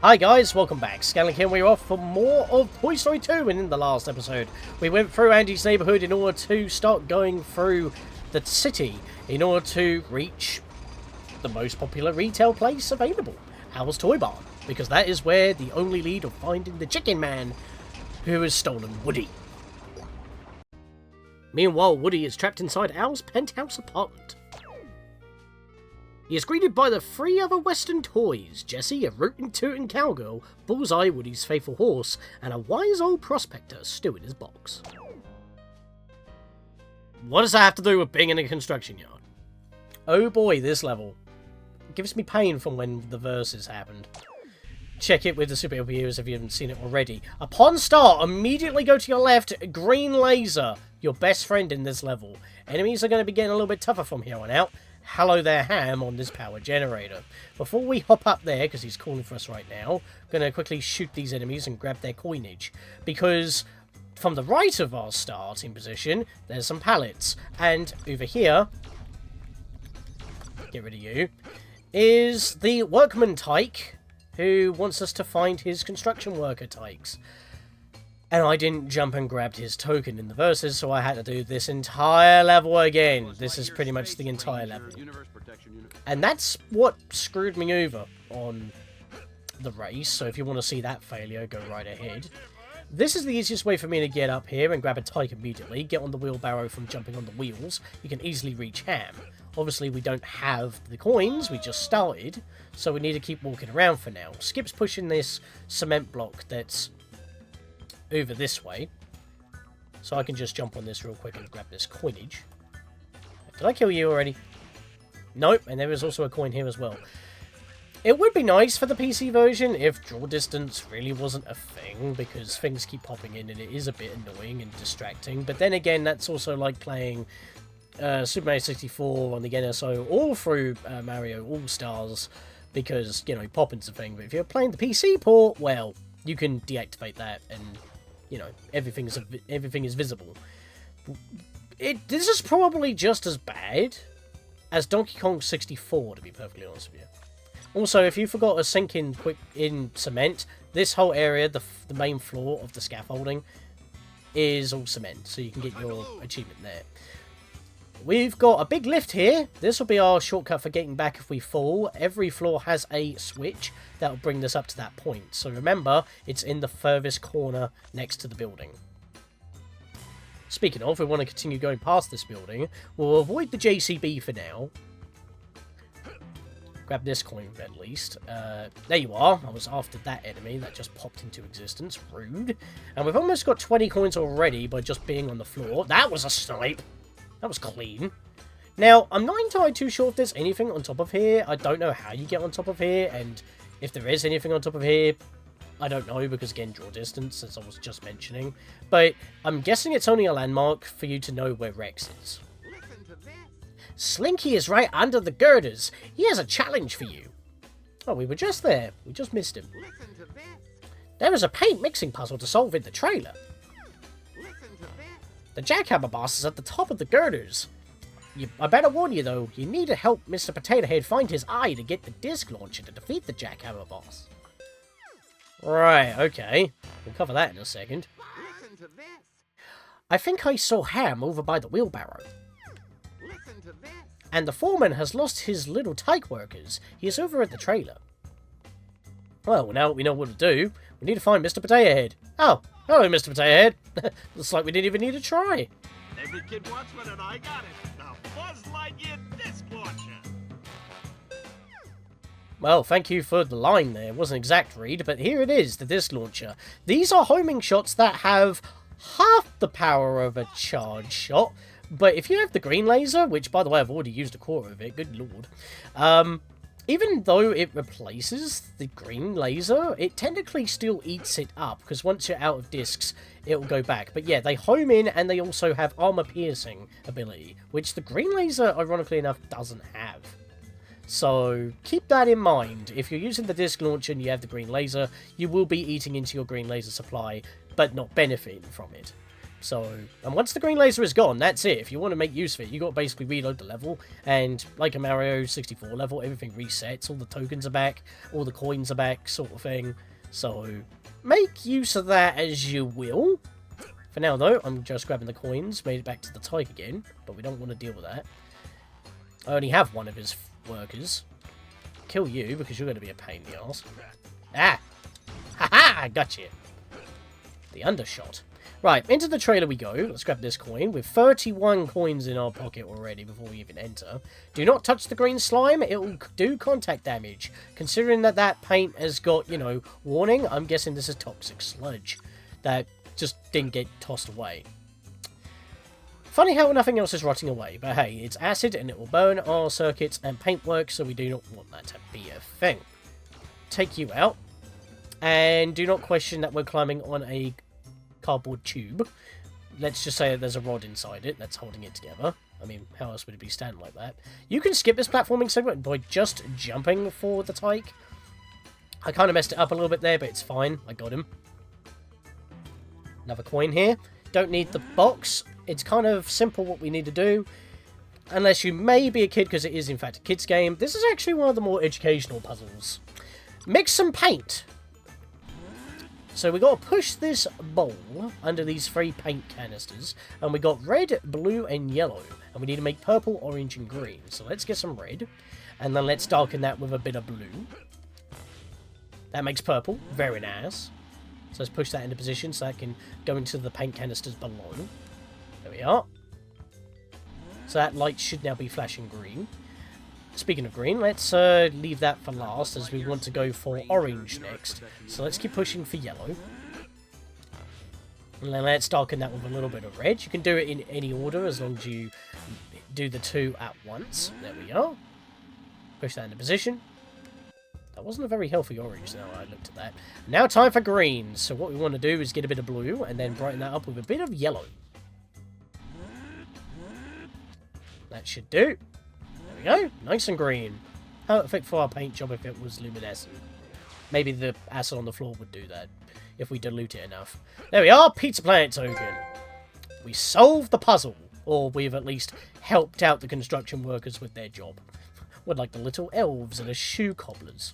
Hi guys, welcome back. Scatlink here, we're off for more of Toy Story 2, and in the last episode we went through Andy's neighbourhood in order to start going through the city in order to reach the most popular retail place available, Al's Toy Barn, because that is where the only lead of finding the Chicken Man who has stolen Woody. Meanwhile, Woody is trapped inside Al's penthouse apartment. He is greeted by the three other Western toys, Jessie, a rootin' tootin' cowgirl, Bullseye, Woody's faithful horse, and a wise old prospector, Stu in his box. What does that have to do with being in a construction yard? Oh boy, this level. It gives me pain from when the verses happened. Check it with the superhero viewers if you haven't seen it already. Upon start, immediately go to your left, green laser, your best friend in this level. Enemies are going to be getting a little bit tougher from here on out. Hello there, Ham, on this power generator. Before we hop up there, because he's calling for us right now, I'm going to quickly shoot these enemies and grab their coinage. Because from the right of our starting position, there's some pallets. And over here, get rid of you, is the workman tyke, who wants us to find his construction worker tykes. And I didn't jump and grabbed his token in the verses, so I had to do this entire level again. This is pretty much the entire level. And that's what screwed me over on the race, so if you want to see that failure, go right ahead. This is the easiest way for me to get up here and grab a tyke immediately, get on the wheelbarrow from jumping on the wheels. You can easily reach Ham. Obviously, we don't have the coins, we just started, so we need to keep walking around for now. Skip's pushing this cement block that's over this way, so I can just jump on this real quick and grab this coinage. Did I kill you already? Nope, and there is also a coin here as well. It would be nice for the PC version if draw distance really wasn't a thing, because things keep popping in and it is a bit annoying and distracting, but then again, that's also like playing Super Mario 64 on the NSO all through Mario All-Stars, because, you know, popping's a thing, but if you're playing the PC port, well, you can deactivate that and, you know, everything is visible. This is probably just as bad as Donkey Kong 64, to be perfectly honest with you. Also, if you forgot to sink in quick in cement, this whole area, the main floor of the scaffolding, is all cement, so you can get your achievement there. We've got a big lift here. This will be our shortcut for getting back if we fall. Every floor has a switch that will bring this up to that point. So remember, it's in the furthest corner next to the building. Speaking of, we want to continue going past this building. We'll avoid the JCB for now. Grab this coin at least. There you are. I was after that enemy that just popped into existence. Rude. And we've almost got 20 coins already by just being on the floor. That was a snipe. That was clean. Now, I'm not entirely too sure if there's anything on top of here. I don't know how you get on top of here, and if there is anything on top of here, I don't know, because again, draw distance, as I was just mentioning. But I'm guessing it's only a landmark for you to know where Rex is. Slinky is right under the girders. He has a challenge for you. Oh, we were just there. We just missed him. There is a paint mixing puzzle to solve in the trailer. The jackhammer boss is at the top of the girders. I better warn you, though, you need to help Mr. Potato Head find his eye to get the disc launcher to defeat the jackhammer boss. Right, okay. We'll cover that in a second. I think I saw Ham over by the wheelbarrow. And the foreman has lost his little tyke workers. He is over at the trailer. Well, now we know what to do. We need to find Mr. Potato Head. Oh, hello, Mr. Potato Head. Looks like we didn't even need to try. Every kid wants one, and I got it. The Buzz Lightyear disc launcher. Well, thank you for the line there. It wasn't an exact read, but here it is, the disc launcher. These are homing shots that have half the power of a charge shot, but if you have the green laser, which, by the way, I've already used a quarter of it, good lord, even though it replaces the green laser, it technically still eats it up, because once you're out of discs, it will go back. But yeah, they home in, and they also have armor-piercing ability, which the green laser, ironically enough, doesn't have. So keep that in mind. If you're using the disc launcher and you have the green laser, you will be eating into your green laser supply, but not benefiting from it. So, and once the green laser is gone, that's it. If you want to make use of it, you got to basically reload the level, and like a Mario 64 level, everything resets, all the tokens are back, all the coins are back, sort of thing. So, make use of that as you will. For now, though, I'm just grabbing the coins, made it back to the tyke again, but we don't want to deal with that. I only have one of his workers. Kill you, because you're going to be a pain in the arse. Ah! Ha-ha! I got you. The undershot. Right, into the trailer we go. Let's grab this coin. With 31 coins in our pocket already before we even enter. Do not touch the green slime. It will do contact damage. Considering that that paint has got, you know, warning, I'm guessing this is toxic sludge. That just didn't get tossed away. Funny how nothing else is rotting away. But hey, it's acid and it will burn our circuits and paintwork, so we do not want that to be a thing. Take you out. And do not question that we're climbing on a cardboard tube. Let's just say that there's a rod inside it that's holding it together. I mean, how else would it be standing like that? You can skip this platforming segment by just jumping for the tyke. I kind of messed it up a little bit there, but it's fine. I got him. Another coin here. Don't need the box. It's kind of simple what we need to do. Unless you may be a kid, because it is in fact a kid's game. This is actually one of the more educational puzzles. Mix some paint. So we got to push this bowl under these 3 paint canisters, and we got red, blue, and yellow, and we need to make purple, orange, and green. So let's get some red, and then let's darken that with a bit of blue. That makes purple. Very nice. So let's push that into position so that can go into the paint canisters below. There we are. So that light should now be flashing green. Speaking of green, let's leave that for last, as we want to go for orange next. So let's keep pushing for yellow. And then let's darken that with a little bit of red. You can do it in any order, as long as you do the 2 at once. There we are. Push that into position. That wasn't a very healthy orange, now I looked at that. Now time for green. So what we want to do is get a bit of blue, and then brighten that up with a bit of yellow. That should do. There we go, nice and green. Perfect for our paint job if it was luminescent. Maybe the acid on the floor would do that, if we dilute it enough. There we are, Pizza Planet token. We solved the puzzle, or we've at least helped out the construction workers with their job. We're like the little elves and the shoe cobblers.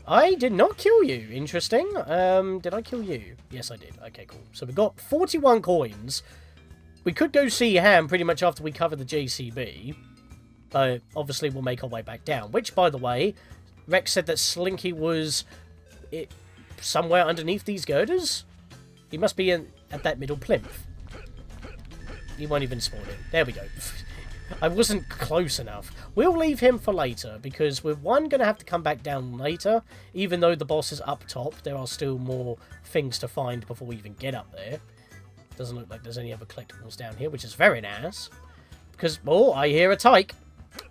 I did not kill you. Interesting. Did I kill you? Yes, I did. Okay, cool. So we got 41 coins. We could go see Ham pretty much after we cover the JCB. But obviously we'll make our way back down. Which, by the way, Rex said that Slinky was somewhere underneath these girders. He must be at that middle plinth. He won't even spawn in. There we go. I wasn't close enough. We'll leave him for later, because we're going to have to come back down later. Even though the boss is up top, there are still more things to find before we even get up there. Doesn't look like there's any other collectibles down here, which is very nice. Because, oh, I hear a tyke.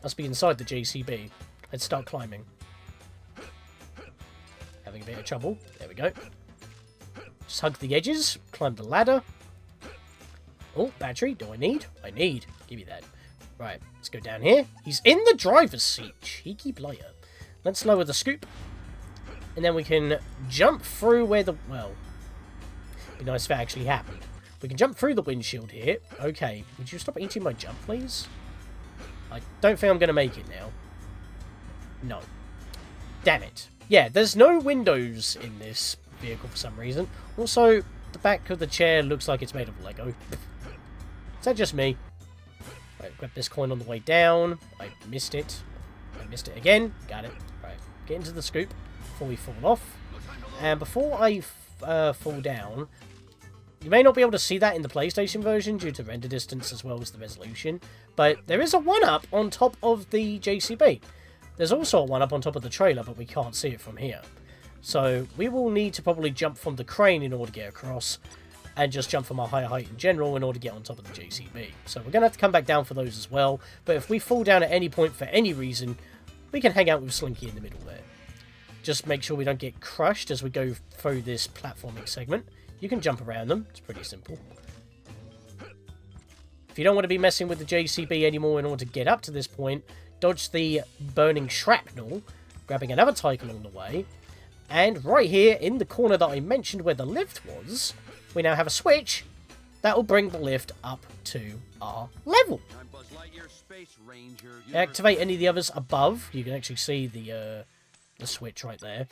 Must be inside the JCB. Let's start climbing. Having a bit of trouble. There we go. Just hug the edges. Climb the ladder. Oh, battery. Do I need? I need. Give me that. Right, let's go down here. He's in the driver's seat. Cheeky player. Let's lower the scoop. And then we can jump through where the... Well, it'd be nice if it actually happened. We can jump through the windshield here. Okay, would you stop eating my jump, please? I don't think I'm going to make it now. No. Damn it. Yeah, there's no windows in this vehicle for some reason. Also, the back of the chair looks like it's made of Lego. Is that just me? Right, grab this coin on the way down. I missed it. I missed it again. Got it. Right, get into the scoop before we fall off. And before I fall down... You may not be able to see that in the PlayStation version due to render distance as well as the resolution, but there is a 1-up on top of the JCB. There's also a 1-up on top of the trailer, but we can't see it from here. So we will need to probably jump from the crane in order to get across, and just jump from a higher height in general in order to get on top of the JCB. So we're going to have to come back down for those as well, but if we fall down at any point for any reason, we can hang out with Slinky in the middle there. Just make sure we don't get crushed as we go through this platforming segment. You can jump around them. It's pretty simple. If you don't want to be messing with the JCB anymore in order to get up to this point, dodge the burning shrapnel, grabbing another tyke along the way, And right here, in the corner that I mentioned where the lift was, we now have a switch that will bring the lift up to our level. Activate any of the others above. You can actually see the switch right there.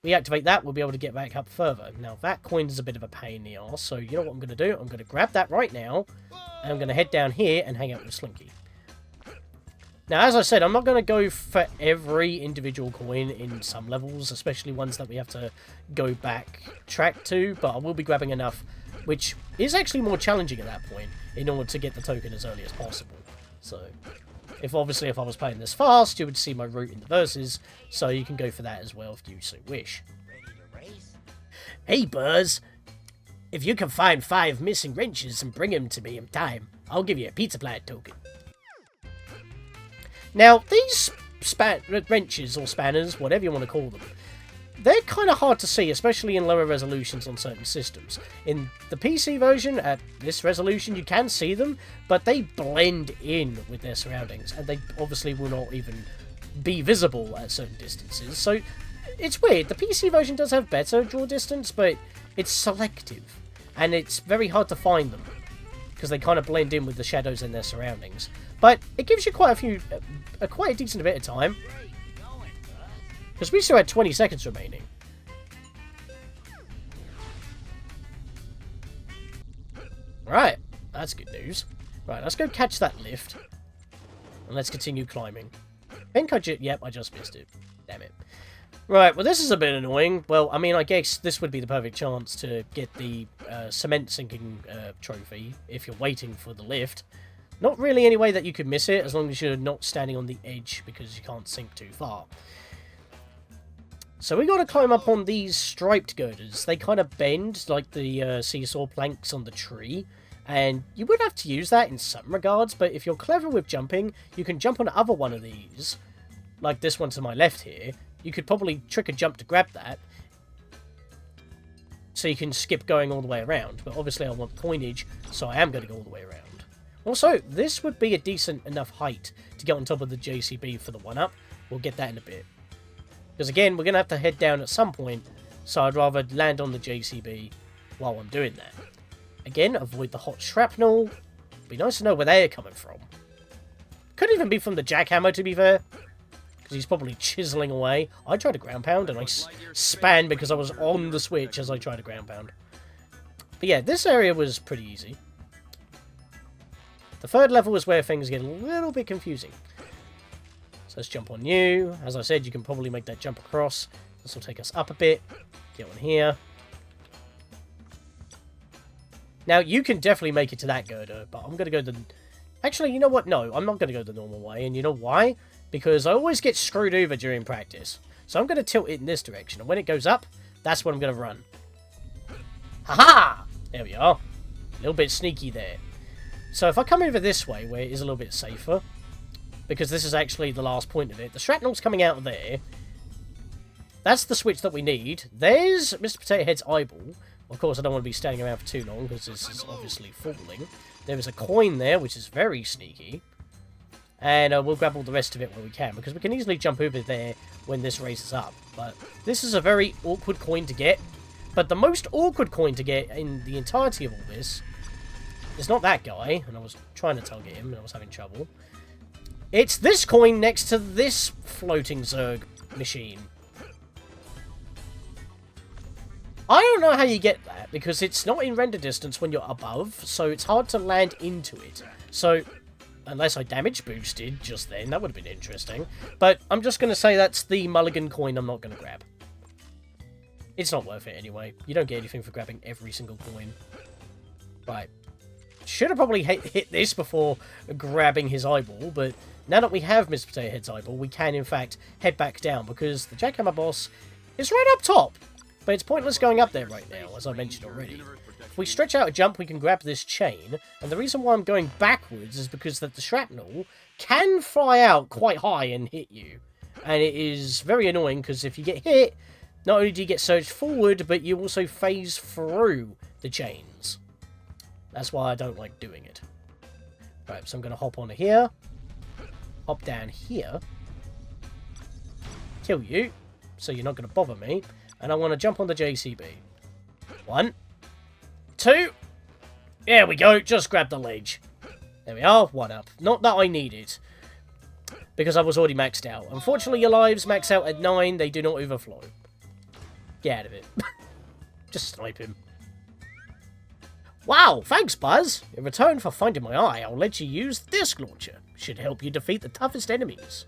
We activate that, we'll be able to get back up further. Now, that coin is a bit of a pain in the arse, so you know what I'm going to do? I'm going to grab that right now, and I'm going to head down here and hang out with Slinky. Now, as I said, I'm not going to go for every individual coin in some levels, especially ones that we have to go back track to, but I will be grabbing enough, which is actually more challenging at that point, in order to get the token as early as possible. So, obviously if I was playing this fast, you would see my route in the verses, so you can go for that as well if you so wish. Hey Buzz, if you can find 5 missing wrenches and bring them to me in time, I'll give you a pizza platter token. Now, these wrenches or spanners, whatever you want to call them, they're kind of hard to see, especially in lower resolutions on certain systems. In the PC version, at this resolution, you can see them, but they blend in with their surroundings, and they obviously will not even be visible at certain distances. So, it's weird. The PC version does have better draw distance, but it's selective, and it's very hard to find them, because they kind of blend in with the shadows in their surroundings. But it gives you quite a decent bit of time. Because we still had 20 seconds remaining. Right, that's good news. Right, let's go catch that lift. And let's continue climbing. Yep, I just missed it. Damn it. Right, well this is a bit annoying. Well, I mean, I guess this would be the perfect chance to get the cement sinking trophy if you're waiting for the lift. Not really any way that you could miss it, as long as you're not standing on the edge, because you can't sink too far. So we got to climb up on these striped girders. They kind of bend like the seesaw planks on the tree. And you would have to use that in some regards, but if you're clever with jumping, you can jump on another one of these. Like this one to my left here. You could probably trick a jump to grab that. So you can skip going all the way around. But obviously I want coinage, so I am going to go all the way around. Also, this would be a decent enough height to get on top of the JCB for the 1-up. We'll get that in a bit. Because again, we're going to have to head down at some point, so I'd rather land on the JCB while I'm doing that. Again, avoid the hot shrapnel. Be nice to know where they're coming from. Could even be from the jackhammer, to be fair. Because he's probably chiseling away. I tried to ground pound, and I span because I was on the switch as I tried to ground pound. But yeah, this area was pretty easy. The third level is where things get a little bit confusing. Let's jump on you. As I said, you can probably make that jump across. This will take us up a bit. Get on here. Now, you can definitely make it to that girder, but I'm going to go the... Actually, you know what? No, I'm not going to go the normal way. And you know why? Because I always get screwed over during practice. So I'm going to tilt it in this direction. And when it goes up, that's when I'm going to run. Haha! There we are. A little bit sneaky there. So if I come over this way, where it is a little bit safer... Because this is actually the last point of it. The shrapnel's coming out of there. That's the switch that we need. There's Mr. Potato Head's eyeball. Of course, I don't want to be standing around for too long, because this is obviously falling. There is a coin there, which is very sneaky. And we'll grab all the rest of it when we can, because we can easily jump over there when this raises up. But this is a very awkward coin to get. But the most awkward coin to get in the entirety of all this is not that guy, and I was trying to target him, and I was having trouble. It's this coin next to this floating Zerg machine. I don't know how you get that, because it's not in render distance when you're above, so it's hard to land into it. So, unless I damage boosted just then, that would have been interesting. But I'm just going to say that's the mulligan coin I'm not going to grab. It's not worth it anyway. You don't get anything for grabbing every single coin. Right. Should have probably hit this before grabbing his eyeball, but now that we have Mr. Potato Head's eyeball, we can in fact head back down, because the jackhammer boss is right up top. But it's pointless going up there right now, as I mentioned already. If we stretch out a jump, we can grab this chain, and the reason why I'm going backwards is because that the shrapnel can fly out quite high and hit you. And it is very annoying, because if you get hit, not only do you get surged forward, but you also phase through the chains. That's why I don't like doing it. Right, so I'm going to hop onto here. Hop down here. Kill you. so you're not going to bother me. And I want to jump on the JCB. 1, 2. There we go. Just grab the ledge. There we are. 1 up. Not that I need it, because I was already maxed out. Unfortunately, your lives max out at 9. They do not overflow. Get out of it. Just snipe him. Wow, thanks, Buzz. In return for finding my eye, I'll let you use the disc launcher. Should help you defeat the toughest enemies.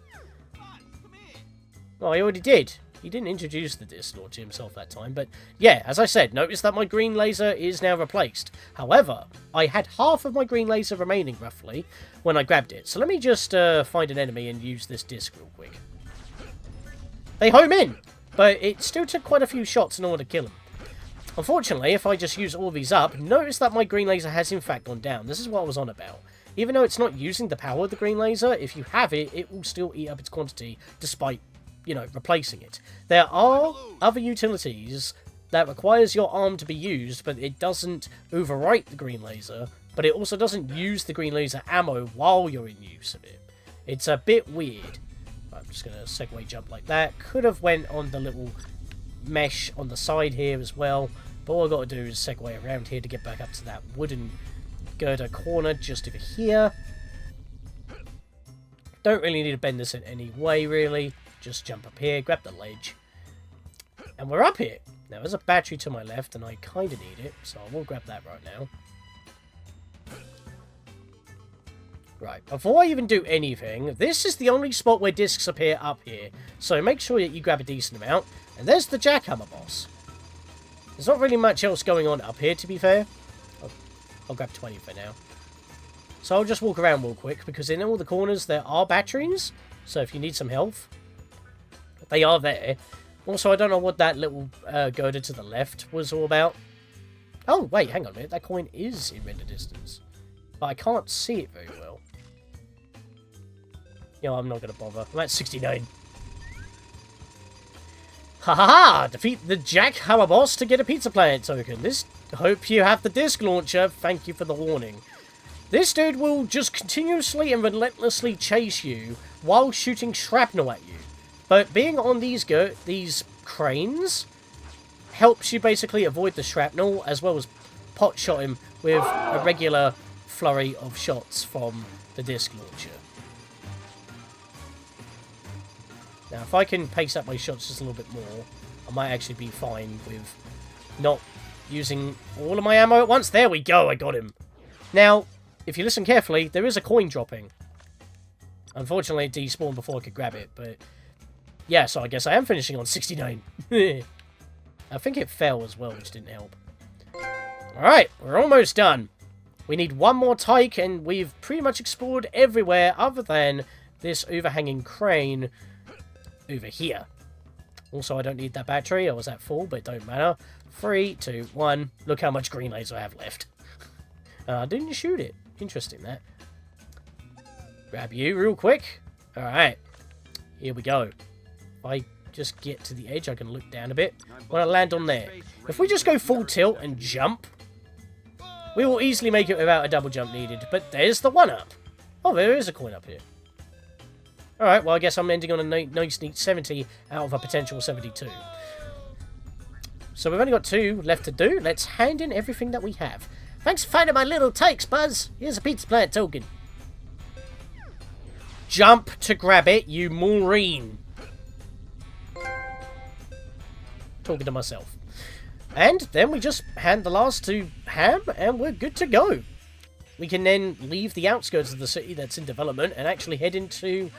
Oh, I already did. He didn't introduce the disc launcher himself that time, but yeah, as I said, notice that my green laser is now replaced. However, I had half of my green laser remaining, roughly, when I grabbed it. So let me just find an enemy and use this disc real quick. They home in, but it still took quite a few shots in order to kill him. Unfortunately, if I just use all these up, notice that my green laser has in fact gone down. This is what I was on about. Even though it's not using the power of the green laser, if you have it, it will still eat up its quantity, despite, you know, replacing it. There are other utilities that requires your arm to be used, but it doesn't overwrite the green laser, but it also doesn't use the green laser ammo while you're in use of it. It's a bit weird. I'm just going to segue jump like that. Could have went on the little mesh on the side here as well, but all I've got to do is segue around here to get back up to that wooden girder corner just over here. Don't really need to bend this in any way, really. Just jump up here, grab the ledge, and we're up here. Now, there's a battery to my left, and I kind of need it, so I will grab that right now. Right, before I even do anything, this is the only spot where discs appear up here, so make sure that you grab a decent amount. And there's the jackhammer boss. There's not really much else going on up here, to be fair. I'll grab 20 for now. So I'll just walk around real quick, because in all the corners there are batteries, so if you need some health, they are there. Also, I don't know what that little girder to the left was all about. Oh, wait, hang on a minute. That coin is in render distance, but I can't see it very well. You know, I'm not going to bother. I'm at 69. Ha ha ha! Defeat the jackhammer boss to get a Pizza Planet token. Hope you have the disc launcher. Thank you for the warning. This dude will just continuously and relentlessly chase you while shooting shrapnel at you. But being on these cranes helps you basically avoid the shrapnel, as well as pot shot him with a regular flurry of shots from the disc launcher. Now, if I can pace up my shots just a little bit more, I might actually be fine with not using all of my ammo at once. There we go, I got him. Now, if you listen carefully, there is a coin dropping. Unfortunately, it despawned before I could grab it, but yeah, so I guess I am finishing on 69. I think it fell as well, which didn't help. Alright, we're almost done. We need one more tyke, and we've pretty much explored everywhere other than this overhanging crane over here. Also, I don't need that battery. I was at full, but it don't matter. 3, 2, 1. Look how much green laser I have left. I didn't shoot it. Interesting, that. Grab you real quick. Alright. Here we go. If I just get to the edge, I can look down a bit. When I land on there. If we just go full tilt and jump, we will easily make it without a double jump needed. But there's the 1-up. Oh, there is a coin up here. Alright, well, I guess I'm ending on a nice neat 70 out of a potential 72. So we've only got 2 left to do. Let's hand in everything that we have. Thanks for finding my little takes, Buzz. Here's a Pizza Planet token. Jump to grab it, you Maureen. Talking to myself. And then we just hand the last to Ham, and we're good to go. We can then leave the outskirts of the city that's in development and actually head into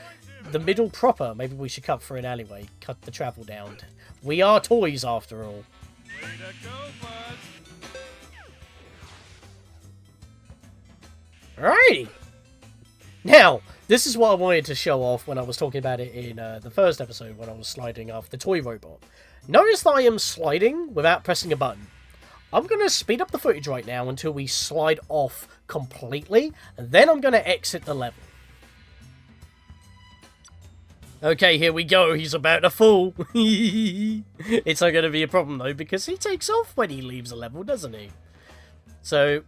the middle proper. Maybe we should cut through an alleyway, cut the travel down. We are toys, after all. Way to go, Buzz. Alrighty. Now, this is what I wanted to show off when I was talking about it in the first episode when I was sliding off the toy robot. Notice that I am sliding without pressing a button. I'm going to speed up the footage right now until we slide off completely, and then I'm going to exit the level. Okay, here we go. He's about to fall. It's not going to be a problem, though, because he takes off when he leaves a level, doesn't he? So,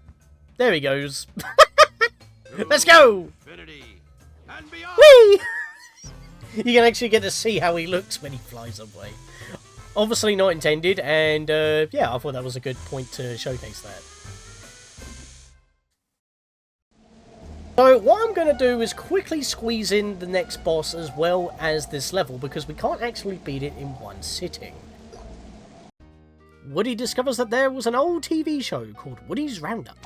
there he goes. Let's go! Infinity and beyond. Whee! You can actually get to see how he looks when he flies away. Obviously not intended, and yeah, I thought that was a good point to showcase that. So what I'm going to do is quickly squeeze in the next boss as well as this level, because we can't actually beat it in one sitting. Woody discovers that there was an old TV show called Woody's Roundup.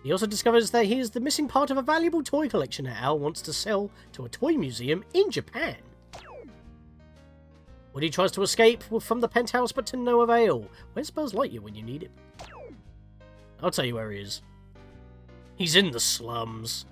He also discovers that he is the missing part of a valuable toy collection that Al wants to sell to a toy museum in Japan. Woody tries to escape from the penthouse, but to no avail. Where's Buzz Lightyear when you need him? I'll tell you where he is. He's in the slums.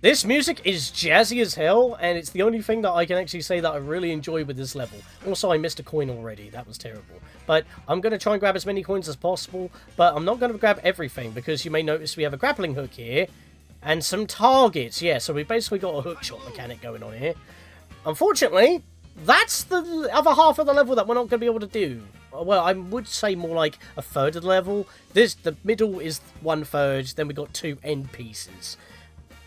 This music is jazzy as hell, and it's the only thing that I can actually say that I really enjoy with this level. Also, I missed a coin already. That was terrible. But I'm going to try and grab as many coins as possible, but I'm not going to grab everything, because you may notice we have a grappling hook here, and some targets. Yeah, so we've basically got a hook shot mechanic going on here. Unfortunately, that's the other half of the level that we're not going to be able to do. Well, I would say more like a third of the level. The middle is 1/3, then we got 2 end pieces.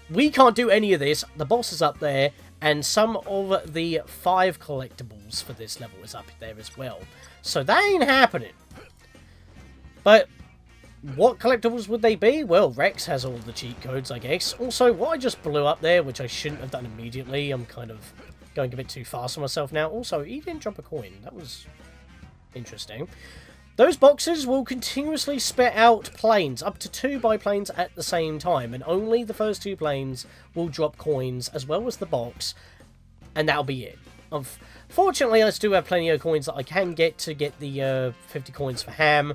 We can't do any of this. The boss is up there, and some of the 5 collectibles for this level is up there as well. So that ain't happening. But what collectibles would they be? Well, Rex has all the cheat codes, I guess. Also, what I just blew up there, which I shouldn't have done immediately. I'm kind of going a bit too fast for myself now. Also, he didn't drop a coin. That was interesting. Those boxes will continuously spit out planes, up to 2 biplanes at the same time, and only the first 2 planes will drop coins, as well as the box, and that'll be it. Fortunately, I still have plenty of coins that I can get to get the 50 coins for Ham.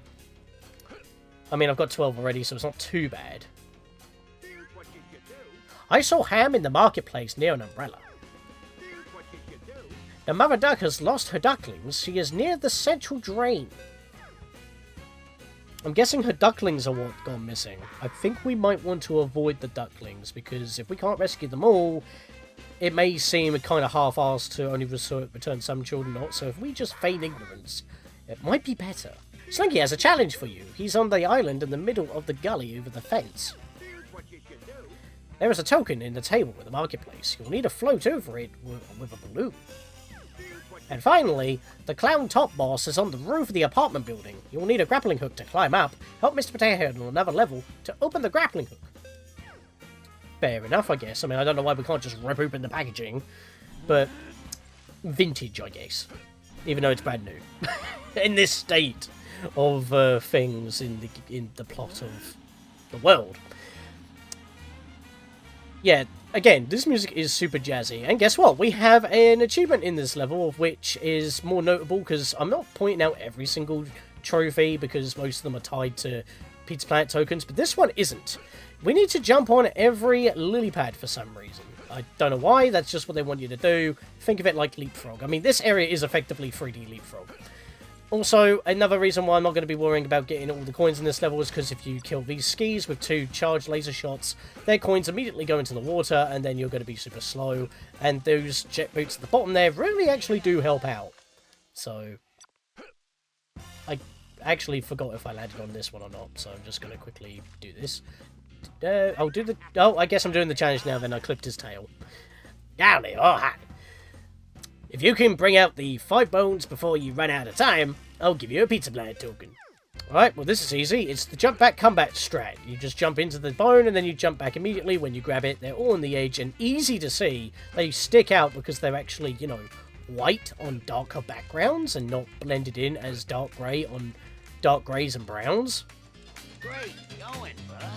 I mean, I've got 12 already, so it's not too bad. I saw Ham in the marketplace near an umbrella. The mother duck has lost her ducklings. She is near the central drain. I'm guessing her ducklings are what gone missing. I think we might want to avoid the ducklings, because if we can't rescue them all, it may seem kind of half-assed to only return some children not. So if we just feign ignorance, it might be better. Slinky has a challenge for you. He's on the island in the middle of the gully over the fence. There is a token in the table with the marketplace. You'll need to float over it with a balloon. And finally, the clown top boss is on the roof of the apartment building. You'll need a grappling hook to climb up. Help Mr. Potato Head on another level to open the grappling hook. Fair enough, I guess. I mean, I don't know why we can't just rip open the packaging. But vintage, I guess. Even though it's brand new. In this state of things in the plot of the world. Yeah. Again, this music is super jazzy, and guess what? We have an achievement in this level, of which is more notable, because I'm not pointing out every single trophy, because most of them are tied to Pizza Planet tokens, but this one isn't. We need to jump on every lily pad for some reason. I don't know why, that's just what they want you to do. Think of it like Leapfrog. I mean, this area is effectively 3D Leapfrog. Also, another reason why I'm not going to be worrying about getting all the coins in this level is because if you kill these skis with 2 charged laser shots, their coins immediately go into the water, and then you're going to be super slow. And those jet boots at the bottom there really actually do help out. So, I actually forgot if I landed on this one or not, so I'm just going to quickly do this. Oh, I guess I'm doing the challenge now, then I clipped his tail. Howdy, oh hi. If you can bring out the 5 bones before you run out of time, I'll give you a Pizza Planet token. Alright, well this is easy. It's the jump back combat strat. You just jump into the bone and then you jump back immediately when you grab it. They're all on the edge and easy to see. They stick out because they're actually, you know, white on darker backgrounds and not blended in as dark grey on dark greys and browns. Great going, Buzz.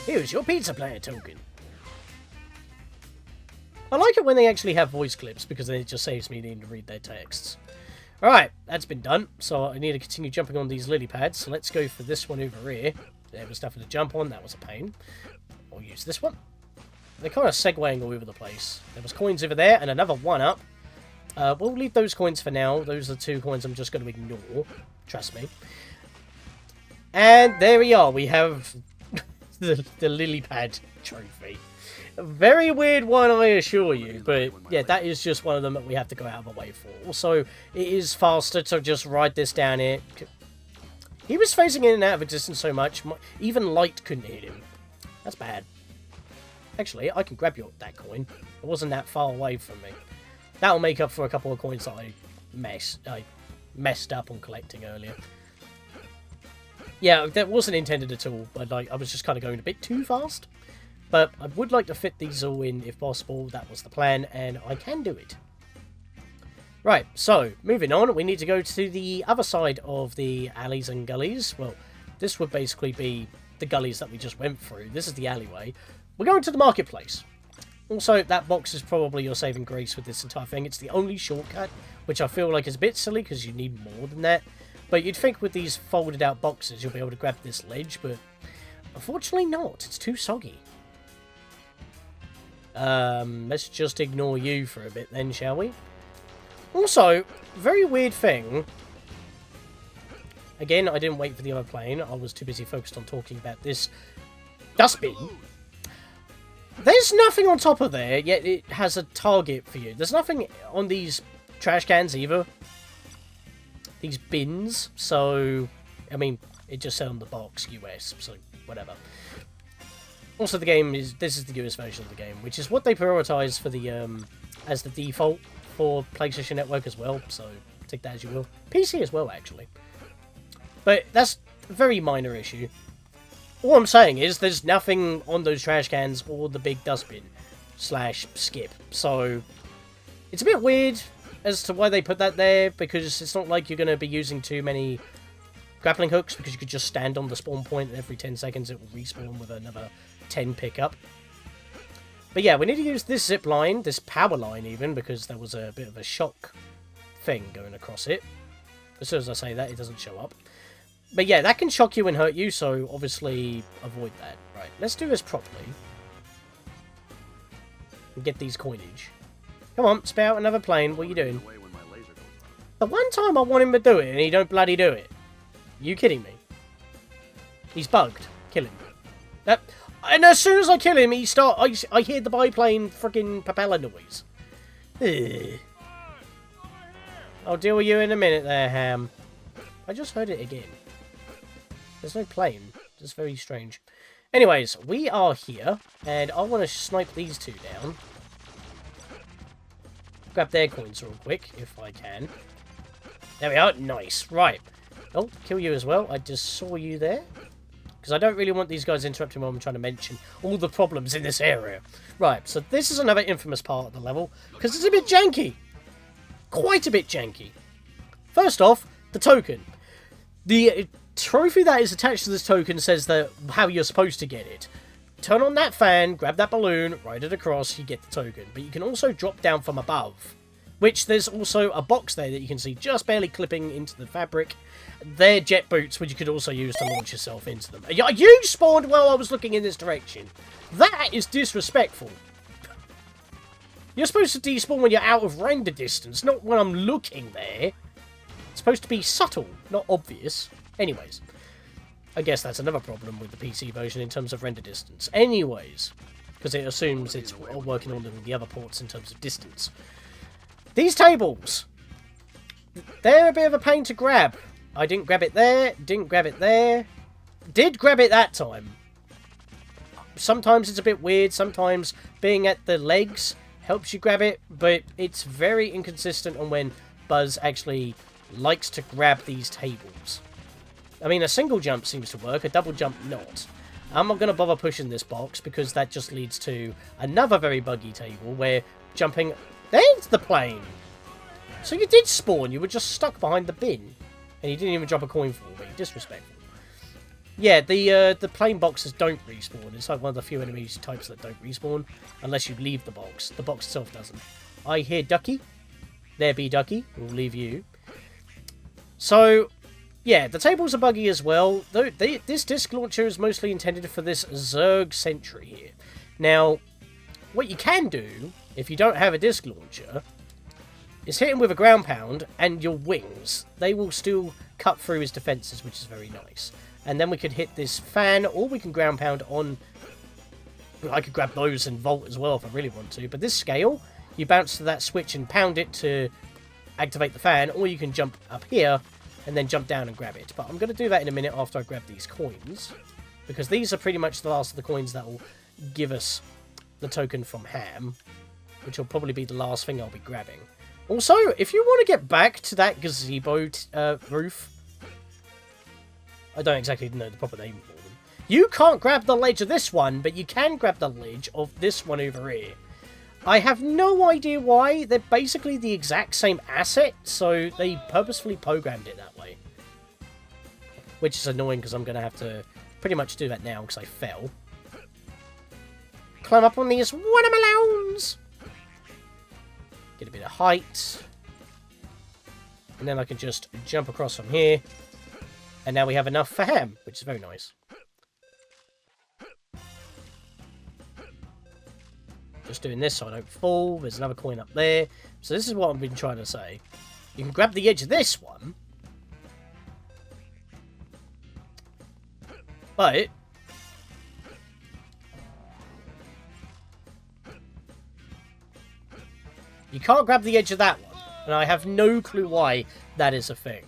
Here's your Pizza Planet token. I like it when they actually have voice clips, because then it just saves me needing to read their texts. Alright, that's been done, so I need to continue jumping on these lily pads, so let's go for this one over here. There was nothing to jump on, that was a pain. I'll use this one. They're kind of segueing all over the place. There was coins over there, and another one up. We'll leave those coins for now. Those are 2 coins I'm just going to ignore. Trust me. And there we are, we have the lily pad trophy. Very weird one, I assure you. But yeah, that is just one of them that we have to go out of our way for. Also, it is faster to just ride this down here. He was phasing in and out of existence so much, even light couldn't hit him. That's bad. Actually, I can grab that coin. It wasn't that far away from me. That'll make up for a couple of coins that I messed up on collecting earlier. Yeah, that wasn't intended at all, but like I was just kind of going a bit too fast. But I would like to fit these all in if possible. That was the plan, and I can do it. Right, so, moving on, we need to go to the other side of the alleys and gullies. Well, this would basically be the gullies that we just went through. This is the alleyway. We're going to the marketplace. Also, that box is probably your saving grace with this entire thing. It's the only shortcut, which I feel like is a bit silly because you need more than that. But you'd think with these folded out boxes you'll be able to grab this ledge, but unfortunately not. It's too soggy. Let's just ignore you for a bit then, shall we? Also, very weird thing. Again, I didn't wait for the other plane. I was too busy focused on talking about this dustbin. There's nothing on top of there, yet it has a target for you. There's nothing on these trash cans either. These bins. So, I mean, it just said on the box, US, so whatever. Also, the game is... This is the US version of the game, which is what they prioritize for the, as the default for PlayStation Network as well, so take that as you will. PC as well, actually. But that's a very minor issue. All I'm saying is there's nothing on those trash cans or the big dustbin / skip. So it's a bit weird as to why they put that there, because it's not like you're going to be using too many grappling hooks, because you could just stand on the spawn point and every 10 seconds it will respawn with another 10 pickup. But yeah, we need to use this zip line, this power line even, because there was a bit of a shock thing going across it. As soon as I say that, it doesn't show up. But yeah, that can shock you and hurt you, so obviously avoid that. Right, let's do this properly. And get these coinage. Come on, spit out another plane. What are you doing? The one time I want him to do it, and he don't bloody do it. You kidding me? He's bugged. Kill him. That... And as soon as I kill him, I hear the biplane freaking propeller noise. Ugh. I'll deal with you in a minute there, Ham. I just heard it again. There's no plane. It's very strange. Anyways, we are here, and I want to snipe these two down. Grab their coins real quick, if I can. There we are. Nice. Right. Oh, kill you as well. I just saw you there. Because I don't really want these guys interrupting while I'm trying to mention all the problems in this area. Right, so this is another infamous part of the level, because it's a bit janky. Quite a bit janky. First off, the token. The trophy that is attached to this token says that how you're supposed to get it. Turn on that fan, grab that balloon, ride it across, you get the token. But you can also drop down from above, which there's also a box there that you can see just barely clipping into the fabric. They're jet boots, which you could also use to launch yourself into them. You spawned while I was looking in this direction. That is disrespectful. You're supposed to despawn when you're out of render distance, not when I'm looking there. It's supposed to be subtle, not obvious. Anyways, I guess that's another problem with the PC version in terms of render distance. Anyways, because it assumes it's working on the other ports in terms of distance. These tables, they're a bit of a pain to grab. I didn't grab it there, didn't grab it there. Did grab it that time. Sometimes it's a bit weird, sometimes being at the legs helps you grab it, but it's very inconsistent on when Buzz actually likes to grab these tables. I mean, a single jump seems to work, a double jump not. I'm not going to bother pushing this box because that just leads to another very buggy table where jumping... There's the plane! So you did spawn, you were just stuck behind the bin. And you didn't even drop a coin for me. Disrespectful. Yeah, the plane boxes don't respawn. It's like one of the few enemy types that don't respawn. Unless you leave the box. The box itself doesn't. I hear Ducky. There be Ducky. We'll leave you. So, yeah, the tables are buggy as well. This disc launcher is mostly intended for this Zerg Sentry here. Now, what you can do, if you don't have a disc launcher, is hit him with a ground pound, and your wings, they will still cut through his defences, which is very nice. And then we could hit this fan, or we can ground pound on I could grab those and vault as well if I really want to. But this scale, you bounce to that switch and pound it to activate the fan, or you can jump up here and then jump down and grab it. But I'm going to do that in a minute after I grab these coins, because these are pretty much the last of the coins that will give us the token from Ham, which will probably be the last thing I'll be grabbing. Also, if you want to get back to that gazebo roof, I don't exactly know the proper name for them. You can't grab the ledge of this one, but you can grab the ledge of this one over here. I have no idea why. They're basically the exact same asset, so they purposefully programmed it that way. Which is annoying because I'm going to have to pretty much do that now because I fell. Climb up on these watermelons! Get a bit of height. And then I can just jump across from here. And now we have enough for Ham, which is very nice. Just doing this so I don't fall. There's another coin up there. So this is what I've been trying to say. You can grab the edge of this one. But you can't grab the edge of that one. And I have no clue why that is a thing.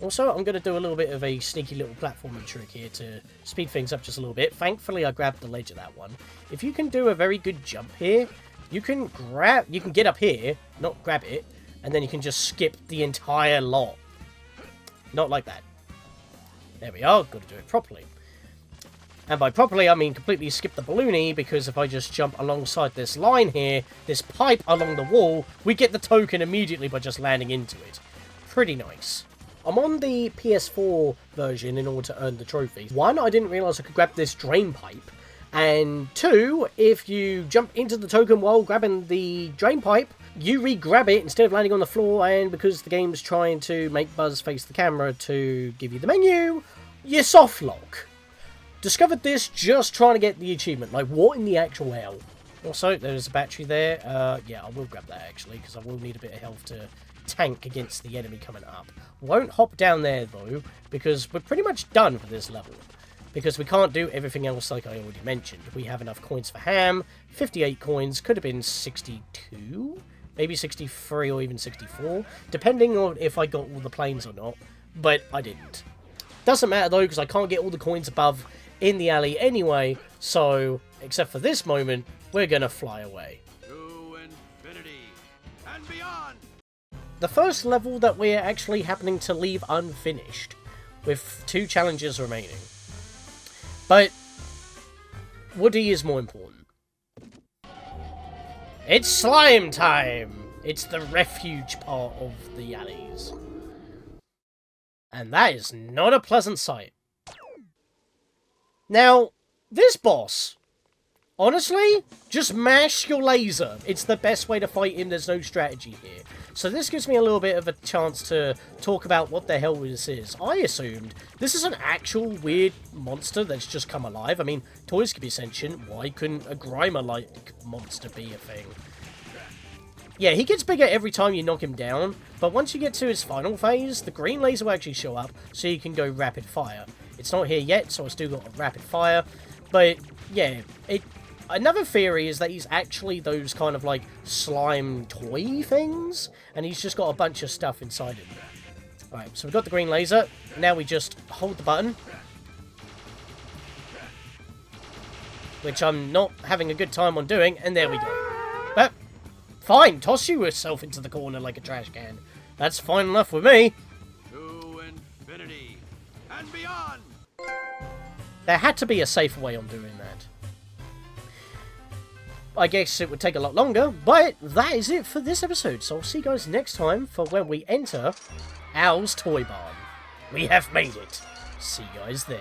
Also, I'm going to do a little bit of a sneaky little platforming trick here to speed things up just a little bit. Thankfully, I grabbed the ledge of that one. If you can do a very good jump here, you can get up here, not grab it, and then you can just skip the entire lot. Not like that. There we are, got to do it properly. And by properly, I mean completely skip the balloony, because if I just jump alongside this line here, this pipe along the wall, we get the token immediately by just landing into it. Pretty nice. I'm on the PS4 version in order to earn the trophies. One, I didn't realise I could grab this drain pipe. And two, if you jump into the token while grabbing the drain pipe, you re-grab it instead of landing on the floor, and because the game's trying to make Buzz face the camera to give you the menu, you soft lock. Discovered this just trying to get the achievement. Like, what in the actual hell? Also, there's a battery there. Yeah, I will grab that actually, because I will need a bit of health to tank against the enemy coming up. Won't hop down there though, because we're pretty much done for this level. Because we can't do everything else like I already mentioned. We have enough coins for Ham, 58 coins, could have been 62, maybe 63 or even 64, depending on if I got all the planes or not, but I didn't. Doesn't matter though, because I can't get all the coins above in the alley anyway, so, except for this moment, we're gonna fly away. To infinity and beyond! The first level that we're actually happening to leave unfinished, with 2 challenges remaining. But Woody is more important. It's slime time! It's the refuge part of the alleys. And that is not a pleasant sight. Now, this boss, honestly, just mash your laser. It's the best way to fight him. There's no strategy here. So this gives me a little bit of a chance to talk about what the hell this is. I assumed this is an actual weird monster that's just come alive. I mean, toys could be sentient. Why couldn't a Grimer-like monster be a thing? Yeah, he gets bigger every time you knock him down, but once you get to his final phase, the green laser will actually show up, so you can go rapid fire. It's not here yet, so I still got a rapid fire, but yeah, another theory is that he's actually those kind of like slime toy things, and he's just got a bunch of stuff inside him. Alright, so we've got the green laser, now we just hold the button, which I'm not having a good time on doing, and there we go. But fine, toss yourself into the corner like a trash can. That's fine enough with me. To infinity and beyond! There had to be a safer way on doing that. I guess it would take a lot longer, but that is it for this episode. So I'll see you guys next time for when we enter Al's Toy Barn. We have made it. See you guys then.